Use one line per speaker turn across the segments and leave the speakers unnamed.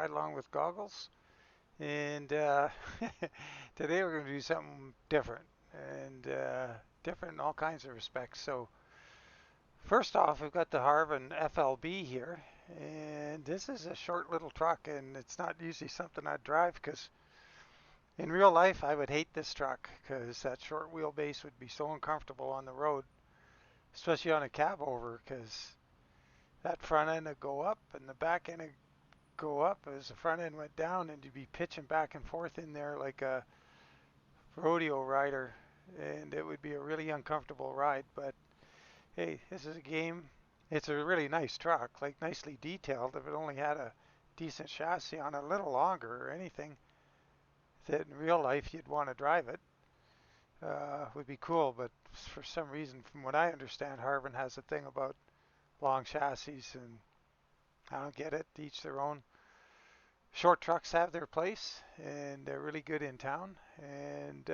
Ride Along with Goggles. And today we're going to do something different and different in all kinds of respects. So first off, we've got the Harven FLB here. And this is a short little truck, and it's not usually something I'd drive because in real life I would hate this truck because that short wheelbase would be so uncomfortable on the road, especially on a cab over, because that front end would go up and the back end would go up as the front end went down, and you'd be pitching back and forth in there like a rodeo rider, and it would be a really uncomfortable ride. But hey, this is a game. It's a really nice truck, like nicely detailed. If it only had a decent chassis on it, a little longer or anything, that in real life you'd want to drive it, would be cool. But for some reason, from what I understand, Harven has a thing about long chassis, and I don't get it. Each their own. Short trucks have their place, and they're really good in town. And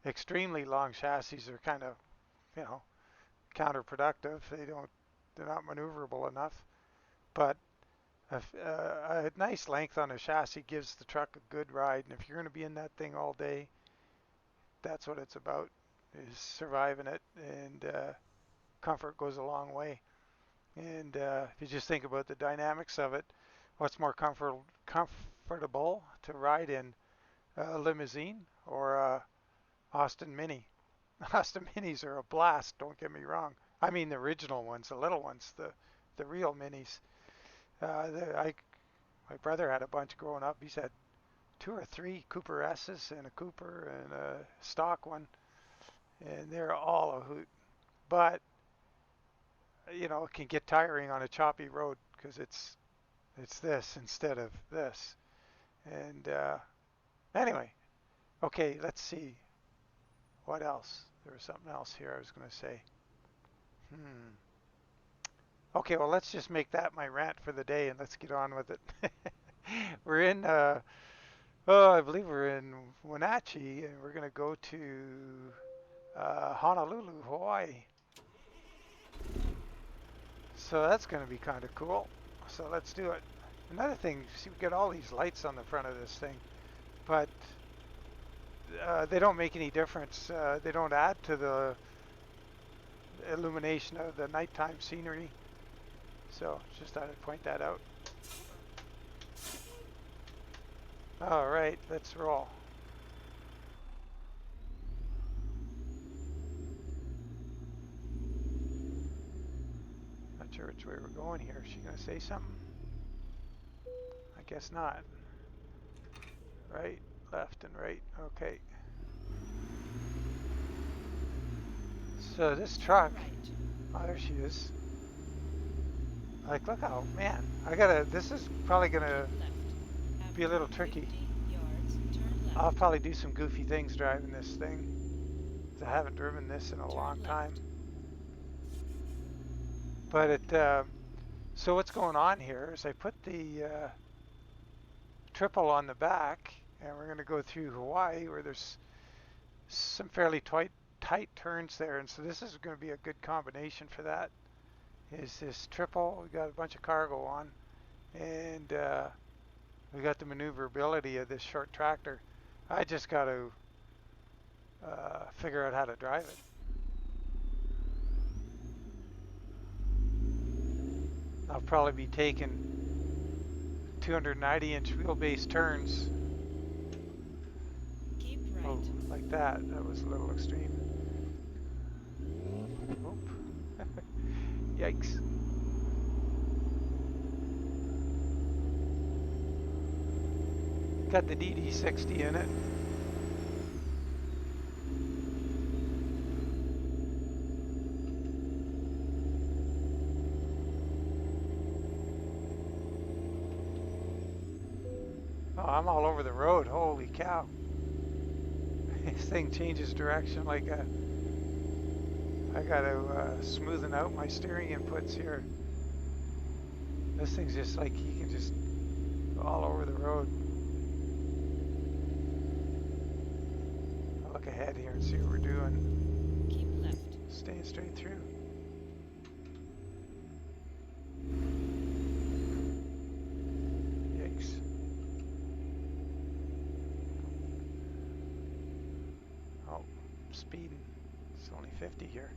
extremely long chassis are kind of, you know, counterproductive. They're not maneuverable enough. But a nice length on a chassis gives the truck a good ride. And if you're going to be in that thing all day, that's what it's about, is surviving it. And comfort goes a long way. And if you just think about the dynamics of it, what's more comfortable to ride in, a limousine or a Austin Mini? Austin Minis are a blast, don't get me wrong. I mean the original ones, the little ones, the real Minis. My brother had a bunch growing up. He's had 2 or 3 Cooper S's and a Cooper and a stock one, and they're all a hoot. But you know, it can get tiring on a choppy road because it's this instead of this. And anyway, okay, let's see. What else? There was something else here I was going to say. Okay, well, let's just make that my rant for the day and let's get on with it. We're in, I believe we're in Wenatchee, and we're going to go to Honolulu, Hawaii. So that's going to be kind of cool. So let's do it. Another thing, see, we got all these lights on the front of this thing, but they don't make any difference. They don't add to the illumination of the nighttime scenery. So just thought I'd point that out. All right, let's roll. Not sure which way we're going here. Is she gonna say something? I guess not. Right, left, and right. Okay. So this truck, oh, there she is. Like, look how, man, this is probably gonna be a little tricky. I'll probably do some goofy things driving this thing. I haven't driven this in a long time. But so what's going on here is I put the triple on the back, and we're going to go through Hawaii where there's some fairly tight turns there, and so this is going to be a good combination for that. Is this triple? We got a bunch of cargo on, and we got the maneuverability of this short tractor. I just got to figure out how to drive it. I'll probably be taking 290-inch wheelbase turns.
Keep right.
Oh, like that. That was a little extreme. Oop. Yikes. Got the DD60 in it. Oh, I'm all over the road. Holy cow. This thing changes direction like a... I got to smoothen out my steering inputs here. This thing's just like, you can just go all over the road. I'll look ahead here and see what we're doing.
Keep left.
Staying straight through. Yikes. speeding. It's only 50 here.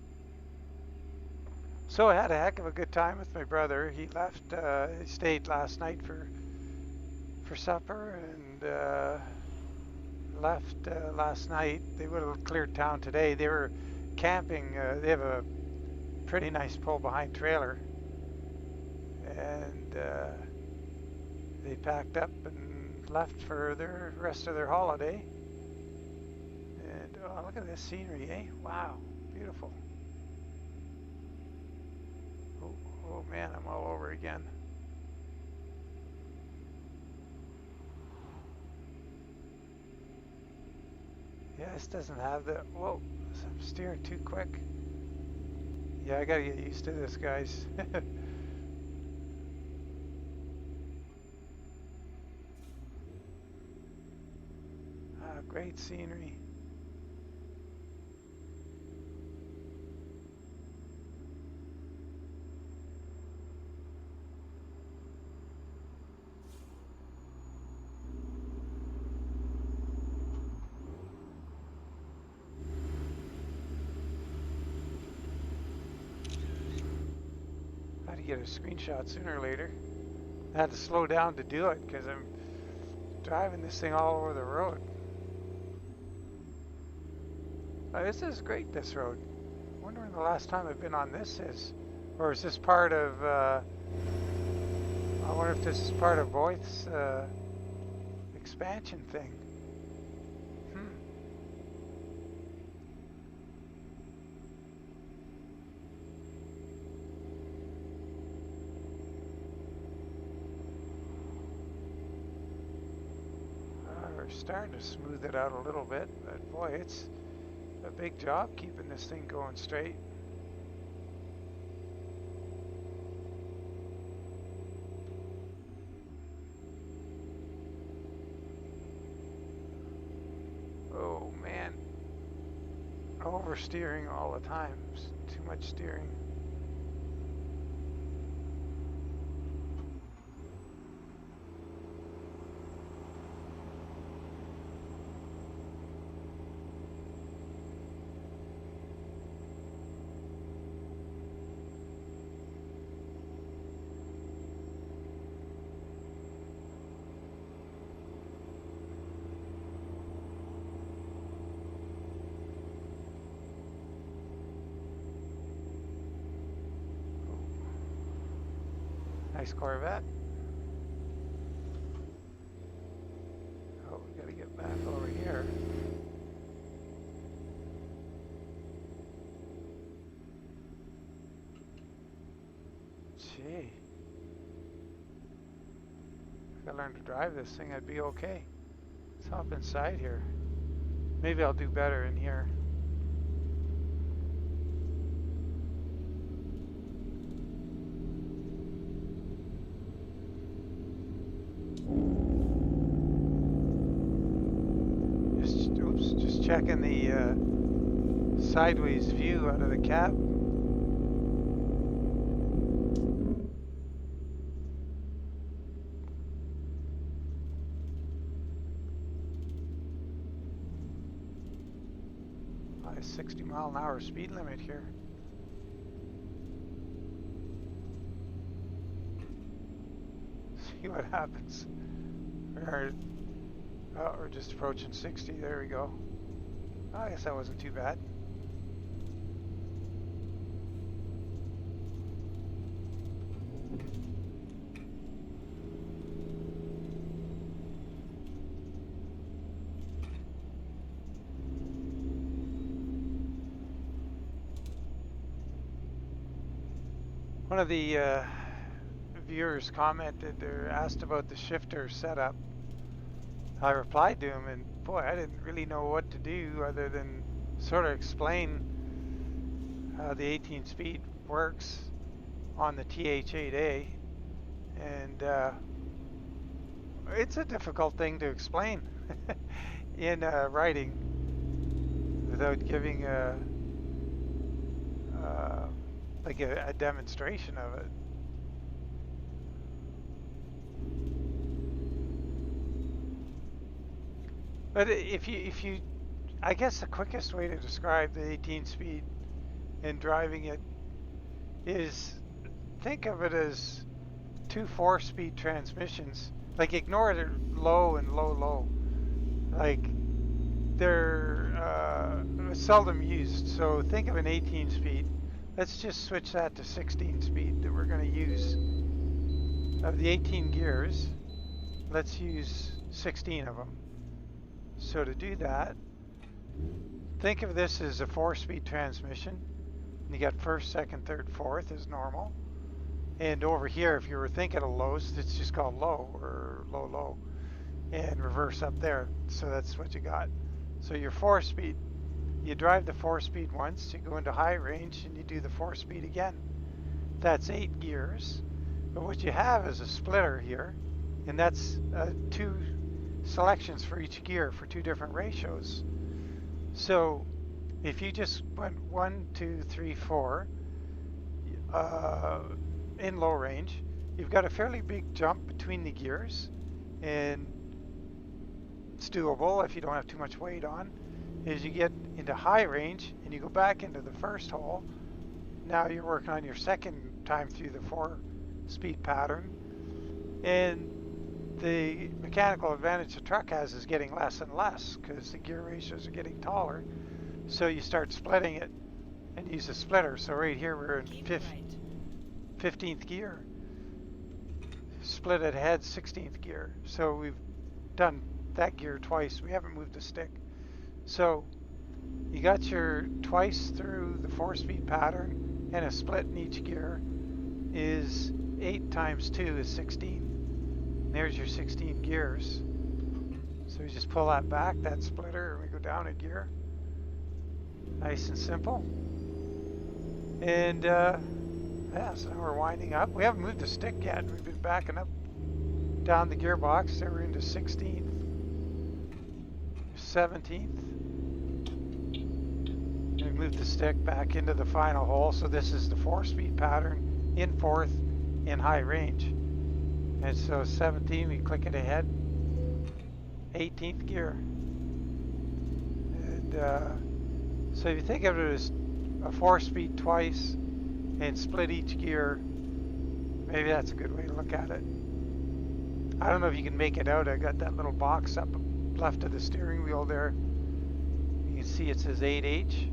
So I had a heck of a good time with my brother. He left, he stayed last night for supper and left last night. They would have cleared town today. They were camping. They have a pretty nice pull-behind trailer, and they packed up and left for the rest of their holiday. And oh, look at this scenery, eh? Wow, beautiful. Oh man, I'm all over again. Yeah, this doesn't have the, whoa, I'm steering too quick. Yeah, I gotta get used to this, guys. Ah, great scenery. I had to get a screenshot sooner or later. I had to slow down to do it because I'm driving this thing all over the road. Oh, this is great, this road. I wonder when the last time I've been on this is. Or is this part of, I wonder if this is part of Voith's expansion thing. We're starting to smooth it out a little bit, but boy, it's a big job keeping this thing going straight. Oh man, oversteering all the time. It's too much steering. Nice Corvette. Oh, we gotta get back over here. Gee. If I learned to drive this thing, I'd be okay. Let's hop inside here. Maybe I'll do better in here. Checking the sideways view out of the cab. A 60-mile-an-hour speed limit here. See what happens. We're just approaching 60. There we go. I guess that wasn't too bad. One of the viewers commented or asked about the shifter setup. I replied to him, and boy, I didn't really know what to do other than sort of explain how the 18-speed works on the TH8A, and it's a difficult thing to explain in writing without giving like a demonstration of it. But if you I guess the quickest way to describe the 18 speed and driving it is, think of it as two 4-speed transmissions. Like, ignore the low and low low. Like, they're seldom used. So think of an 18 speed. Let's just switch that to 16 speed that we're going to use. Of the 18 gears, let's use 16 of them. So to do that, think of this as a 4-speed transmission. You got first, second, third, fourth as normal. And over here, if you were thinking of lows, it's just called low or low low. And reverse up there. So that's what you got. So your 4-speed, you drive the 4-speed once, you go into high range, and you do the 4-speed again. That's 8 gears. But what you have is a splitter here, and that's 2 selections for each gear for 2 different ratios. So if you just went 1, 2, 3, 4 in low range, you've got a fairly big jump between the gears, and it's doable if you don't have too much weight on. As you get into high range and you go back into the first hole, now you're working on your second time through the 4-speed pattern, and the mechanical advantage the truck has is getting less and less because the gear ratios are getting taller. So you start splitting it and use a splitter. So right here we're in 15th gear. Split it ahead, 16th gear. So we've done that gear twice. We haven't moved the stick. So you got your twice through the 4-speed pattern, and a split in each gear is 8 times 2 is 16. And there's your 16 gears. So we just pull that back, that splitter, and we go down a gear. Nice and simple. And yeah, so now we're winding up. We haven't moved the stick yet. We've been backing up down the gearbox. There we're into 16th, 17th. And we move the stick back into the final hole. So this is the 4-speed pattern in 4th in high range. And so 17, we click it ahead. 18th gear. And so if you think of it as a 4-speed twice and split each gear, maybe that's a good way to look at it. I don't know if you can make it out. I got that little box up left of the steering wheel there. You can see it says 8H.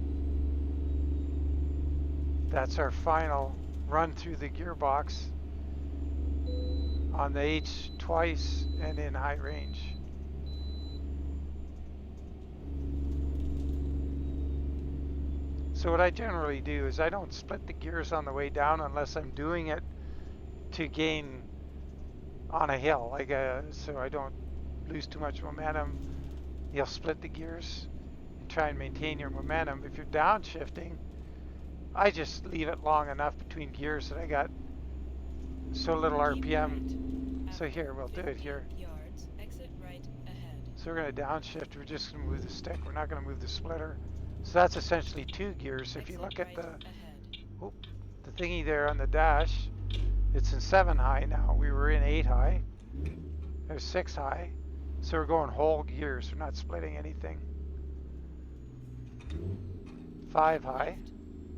That's our final run through the gearbox on the H twice and in high range. So what I generally do is I don't split the gears on the way down unless I'm doing it to gain on a hill, like so I don't lose too much momentum. You'll split the gears and try and maintain your momentum. If you're downshifting, I just leave it long enough between gears that I got so little RPM. So here, we'll do it here. So we're going to downshift. We're just going to move the stick. We're not going to move the splitter. So that's essentially 2 gears. If you look at the thingy there on the dash, it's in 7 high now. We were in 8 high. There's 6 high. So we're going whole gears. We're not splitting anything. 5 high.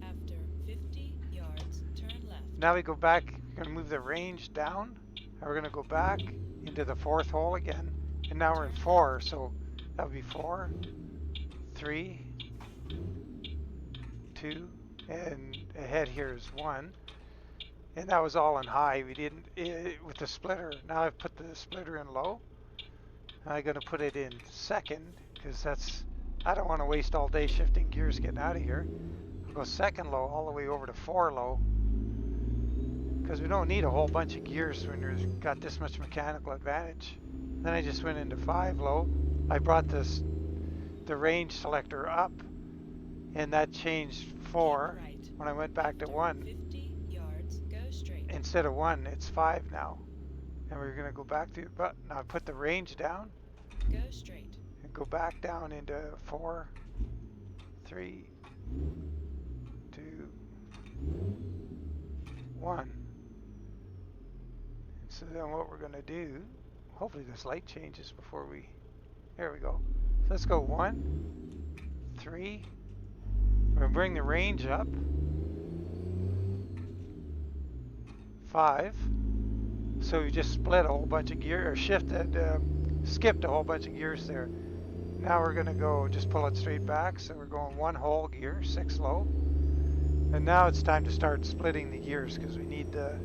After 50 yards, turn left.
Now we go back. We're going to move the range down. And we're going to go back into the 4th hole again. And now we're in 4. So that would be 4, 3, 2, and ahead here is 1. And that was all in high. We didn't, with the splitter. Now I've put the splitter in low. I'm going to put it in second because I don't want to waste all day shifting gears getting out of here. I'll go second low all the way over to 4 low because we don't need a whole bunch of gears when you've got this much mechanical advantage. Then I just went into 5 low. I brought the range selector up, and that changed 4 when I went back to 1.
50 yards, go straight.
Instead of 1, it's 5 now. And we're going to go back to, but now I put the range down.
Go straight.
And go back down into 4, 3, 2, 1. And so then what we're going to do, hopefully this light changes before we, there we go. So let's go 1, 3. We're going to bring the range up. 5. So we just split a whole bunch of gear, or skipped a whole bunch of gears there. Now we're going to go just pull it straight back. So we're going 1 whole gear, 6 low. And now it's time to start splitting the gears because we need the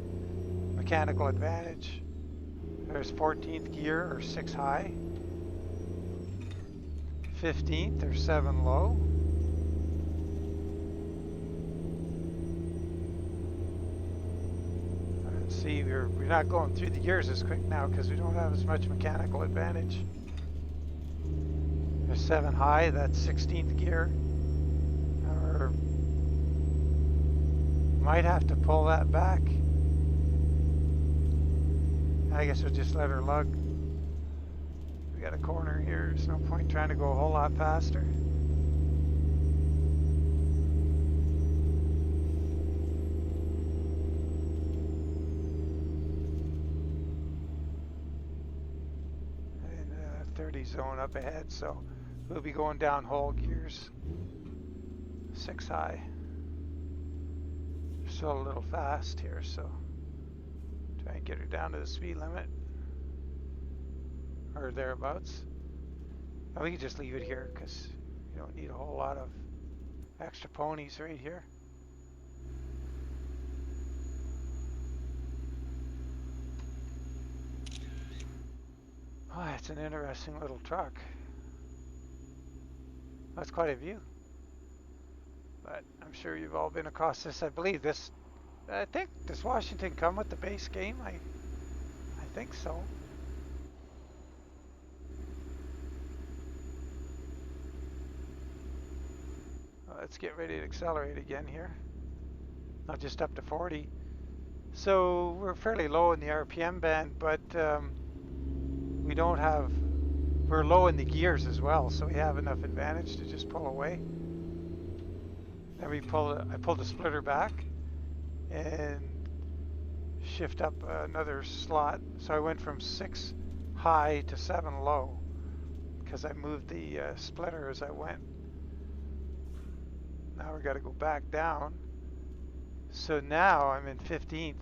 mechanical advantage. There's 14th gear, or 6 high. 15th, or 7 low. And see, we're not going through the gears as quick now because we don't have as much mechanical advantage. There's 7 high, that's 16th gear. Or might have to pull that back. I guess we'll just let her lug. We got a corner here. There's no point trying to go a whole lot faster. And 30 zone up ahead, so we'll be going down whole gears. 6 high. Still a little fast here, so try and get her down to the speed limit. Or thereabouts. Now we can just leave it here because you don't need a whole lot of extra ponies right here. Oh, it's an interesting little truck. That's quite a view. But I'm sure you've all been across this. I believe this, I think, does Washington come with the base game? I think so. Let's get ready to accelerate again here. Not just up to 40. So we're fairly low in the RPM band, but we don't have, we're low in the gears as well, so we have enough advantage to just pull away. Then I pulled the splitter back and shift up another slot. So I went from 6 high to 7 low because I moved the splitter as I went. Now we got to go back down. So now I'm in 15th.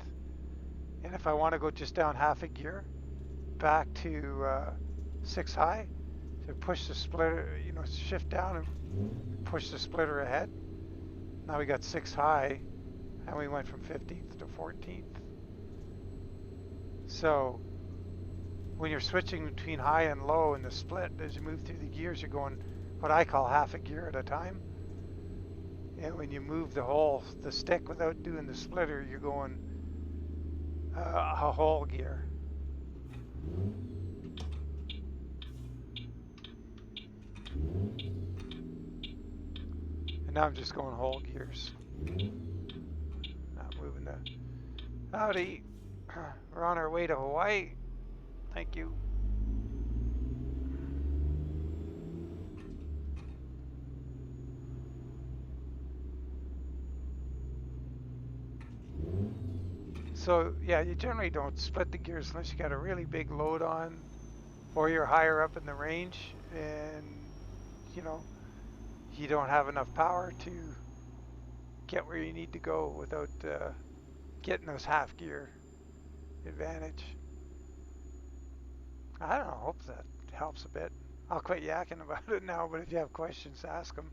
And if I want to go just down half a gear, back to 6 high, to push the splitter, shift down and push the splitter ahead. Now we got 6 high, and we went from 15th to 14th. So when you're switching between high and low in the split, as you move through the gears, you're going what I call half a gear at a time. And when you move the stick without doing the splitter, you're going a whole gear. And now I'm just going whole gears. Not moving the... Howdy. We're on our way to Hawaii. Thank you. So yeah, you generally don't split the gears unless you got a really big load on, or you're higher up in the range, and you don't have enough power to get where you need to go without getting those half gear advantage. I don't know, hope that helps a bit. I'll quit yakking about it now, but if you have questions, ask them.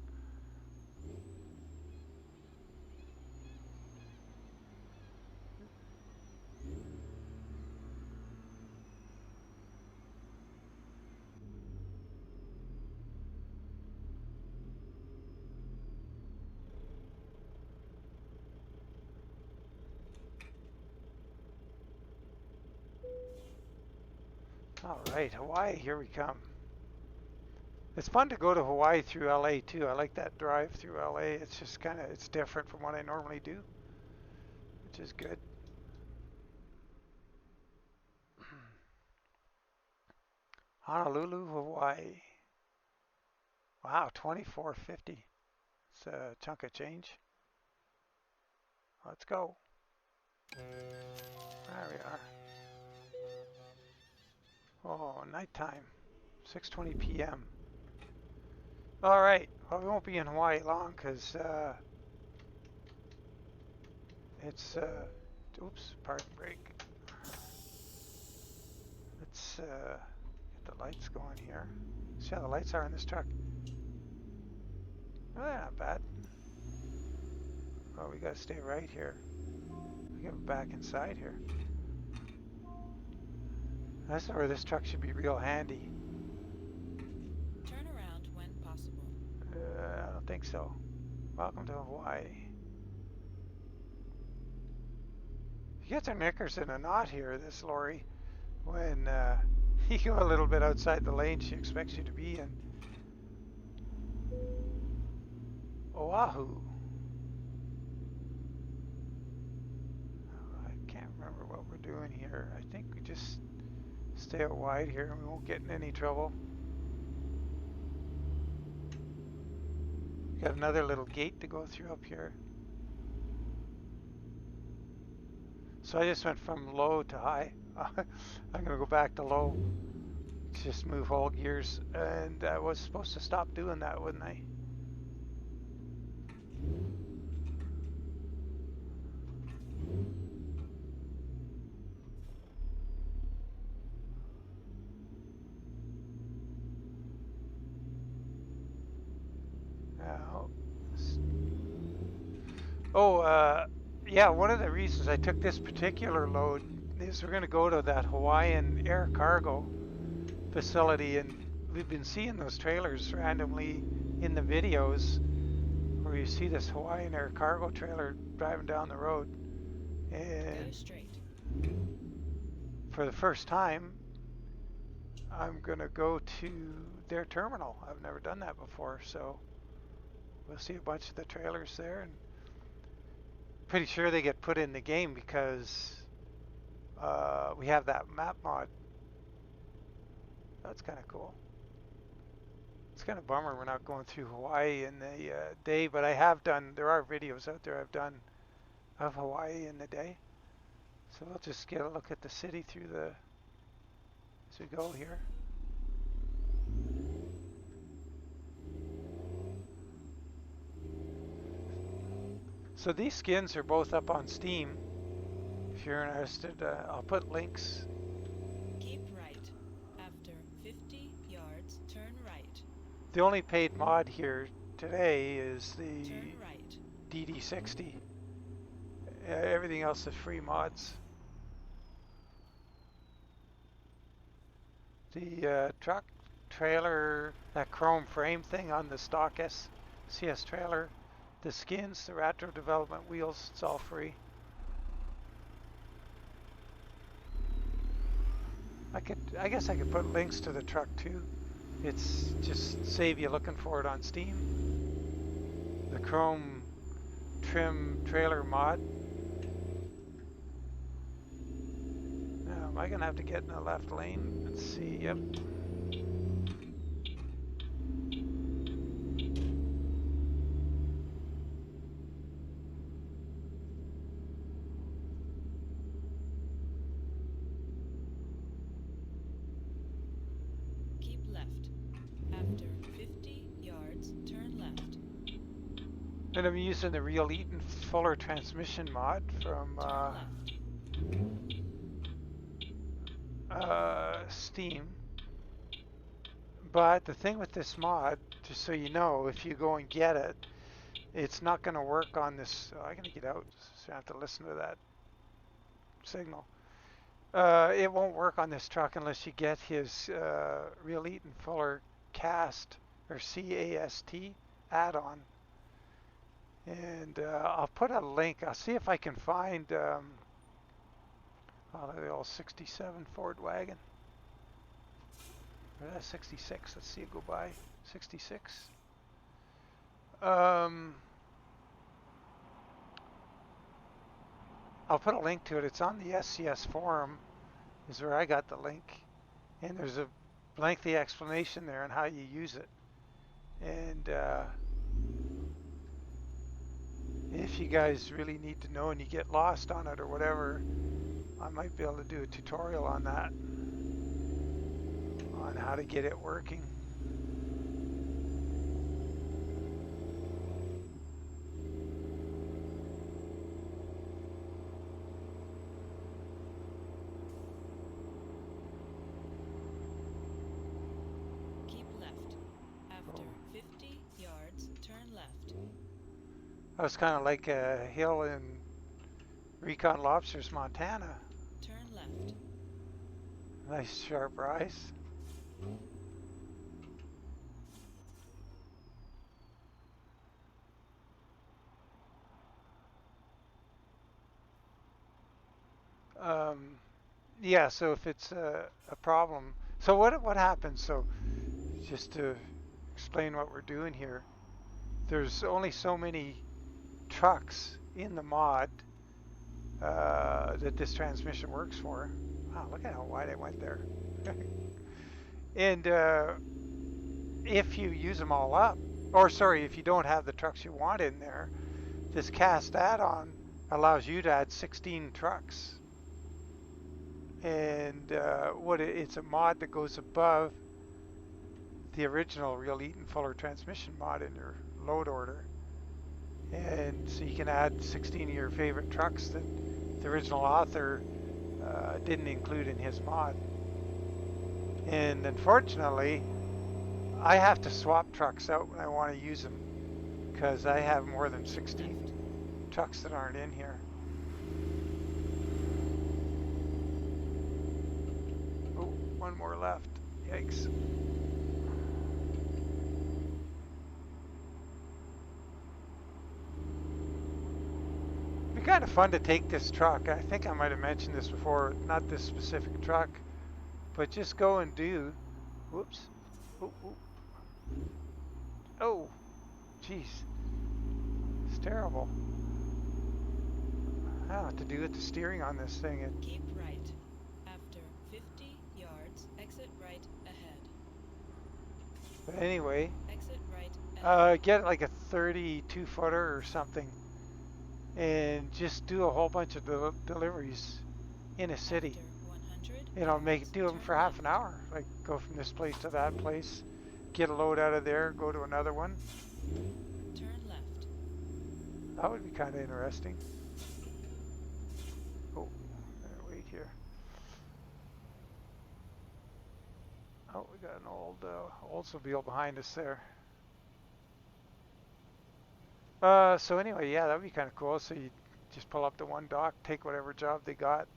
All right, Hawaii, here we come. It's fun to go to Hawaii through LA too. I like that drive through LA. It's just it's different from what I normally do, which is good. Honolulu, Hawaii. Wow, 24.50. It's a chunk of change. Let's go. There we are. Oh, nighttime. 6:20 p.m. All right, Probably won't be in Hawaii long because it's, oops, pardon brake. Let's get the lights going here. See how the lights are in this truck. Oh, they're not bad. Oh, we gotta stay right here. We get back inside here. That's where this truck should be real handy.
Turn around when possible.
I don't think so. Welcome to Hawaii. She gets her knickers in a knot here, this lorry. When you go a little bit outside the lane she expects you to be in. Oahu. I can't remember what we're doing here. I think we just stay out wide here and we won't get in any trouble. Got another little gate to go through up here. So I just went from low to high. I'm gonna go back to low. Just move all gears, and I was supposed to stop doing that, wouldn't I? Yeah, one of the reasons I took this particular load is we're going to go to that Hawaiian air cargo facility, and we've been seeing those trailers randomly in the videos where you see this Hawaiian air cargo trailer driving down the road. And
Go straight.
for the first time, I'm going to go to their terminal. I've never done that before, so we'll see a bunch of the trailers there, and pretty sure they get put in the game because we have that map mod. That's kind of cool. It's kind of bummer we're not going through Hawaii in the day, but I have done, there are videos out there I've done of Hawaii in the day. So we'll just get a look at the city through the, as we go here. So these skins are both up on Steam. If you're interested, I'll put links.
Keep right. After 50 yards, turn right.
The only paid mod here today is the
Turn right.
DD60. Everything else is free mods. The truck trailer, that chrome frame thing on the stock CS trailer, the skins, the retro development wheels, it's all free. I guess I could put links to the truck too. It's just save you looking for it on Steam. The chrome trim trailer mod. Now, am I gonna have to get in the left lane? Let's see, yep.
Keep left. After 50 yards, turn left.
And I'm using the real Eaton Fuller Transmission Mod from Steam. But the thing with this mod, just so you know, if you go and get it, it's not going to work on this. Oh, I'm going to get out, so I have to listen to that signal. It won't work on this truck unless you get his real Eaton Fuller CAST or CAST add-on. And I'll put a link. I'll see if I can find the old 67 Ford wagon. Or that's 66. Let's see it go by. 66. I'll put a link to it. It's on the SCS forum is where I got the link. And there's a lengthy explanation there on how you use it. And if you guys really need to know and you get lost on it or whatever, I might be able to do a tutorial on that, on how to get it working.
left.
That was kind of like a hill in Recon Lobsters, Montana.
Turn left.
Nice sharp rise. Yeah, so if it's a problem, so what happens? So just to explain what we're doing here, there's only so many trucks in the mod that this transmission works for. Wow, look at how wide I went there. And if you use them all up, or sorry, if you don't have the trucks you want in there, this cast add-on allows you to add 16 trucks. And it's a mod that goes above the original real Eaton Fuller Transmission Mod in your load order. And so you can add 16 of your favorite trucks that the original author didn't include in his mod. And unfortunately, I have to swap trucks out when I want to use them because I have more than 16 trucks that aren't in here. Oh, one more left. Yikes. It'd be kind of fun to take this truck. I think I might have mentioned this before, not this specific truck, but just go and do, whoops, oh, oh, oh, jeez, it's terrible. I don't know what to do with the steering on this thing.
Keep right. After 50 yards, exit right ahead.
But anyway,
Exit right ahead.
get like a 32 footer or something and just do a whole bunch of deliveries in a city.
After 100
Do them for half an hour. Like go from this place to that place, get a load out of there, go to another one.
Turn left.
That would be kind of interesting. Oh, wait here. Oh, we got an old Oldsmobile behind us there. So anyway, yeah, that would be kind of cool. So you just pull up to one dock, take whatever job they got,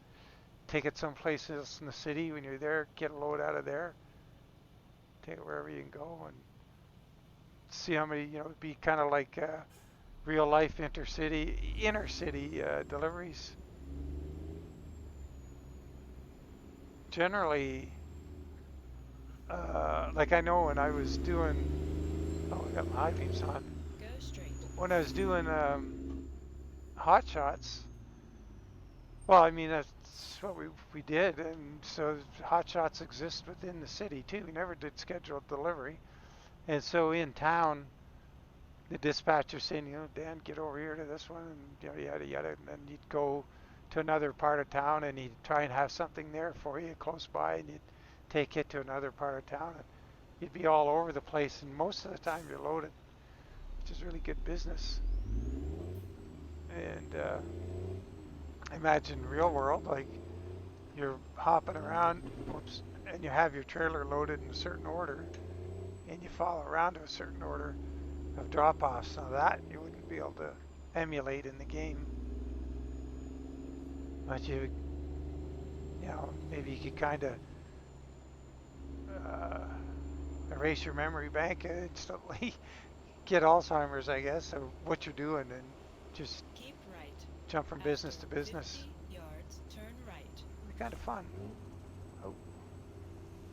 take it someplace else in the city. When you're there, get a load out of there, take it wherever you can go, and see how many. It'd be kind of like real life inner city deliveries. Generally, like I know when I was doing, oh, I got my high beams on.
Go straight.
When I was doing hot shots, well, I mean that's what we did, and so hot shots exist within the city too. We never did scheduled delivery, and so in town, the dispatcher saying, Dan, get over here to this one, and yada yada, and then you'd go to another part of town, and he'd try and have something there for you close by, and you'd take it to another part of town, and you'd be all over the place, and most of the time you're loaded, which is really good business. And imagine real world, like you're hopping around, whoops, and you have your trailer loaded in a certain order, and you follow around to a certain order of drop-offs. Now that you wouldn't be able to emulate in the game, but maybe you could kind of erase your memory bank and instantly get Alzheimer's, I guess, of what you're doing, and just
Keep right.
jump from business to
After
business.
50 yards, turn right.
It'd be kind of fun. Oh,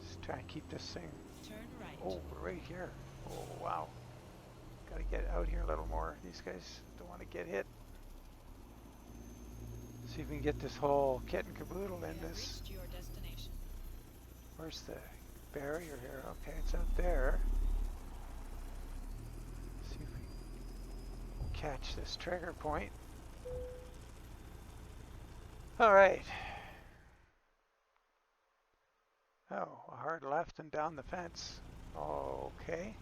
just try and keep this thing.
Turn right.
Oh, we're right here. Oh, wow. Got to get out here a little more. These guys don't want to get hit. See if we can get this whole kit and caboodle in this.
Reached your destination.
Where's the barrier here? Okay, it's out there. See if we can catch this trigger point. All right. Oh, a hard left and down the fence. Okay.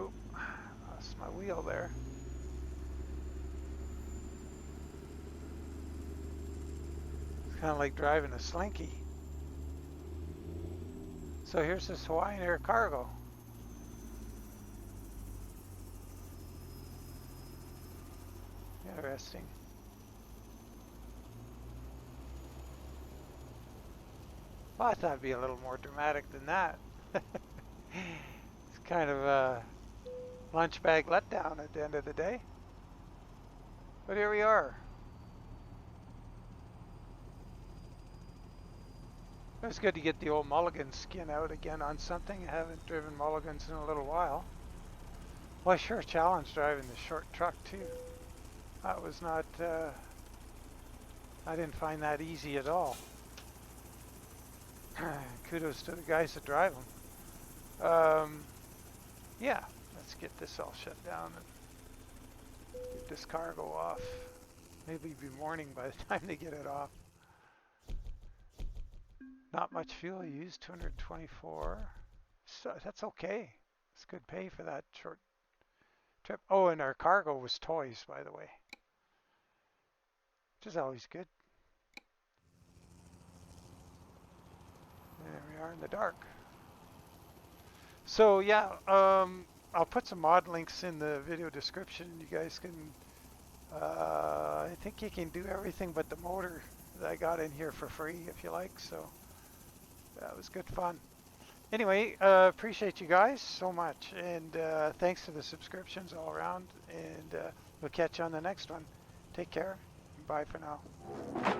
Oop, lost my wheel there. It's kind of like driving a slinky. So here's this Hawaiian Air cargo. Interesting. Well, I thought it'd be a little more dramatic than that. It's kind of a lunch bag letdown at the end of the day. But here we are. It was good to get the old mulligan skin out again on something. I haven't driven mulligans in a little while. Well, I sure challenged driving the short truck too. That was not, I didn't find that easy at all. Kudos to the guys that drive them. Yeah, let's get this all shut down and get this cargo off. Maybe it'll be morning by the time they get it off. Not much fuel used, 224. So that's okay. It's good pay for that short trip. Oh, and our cargo was toys, by the way, which is always good. There we are in the dark. So yeah, I'll put some mod links in the video description. You guys can, I think you can do everything but the motor that I got in here for free if you like. So that was good fun. Anyway, appreciate you guys so much, and thanks for the subscriptions all around, and we'll catch you on the next one. Take care. Bye for now.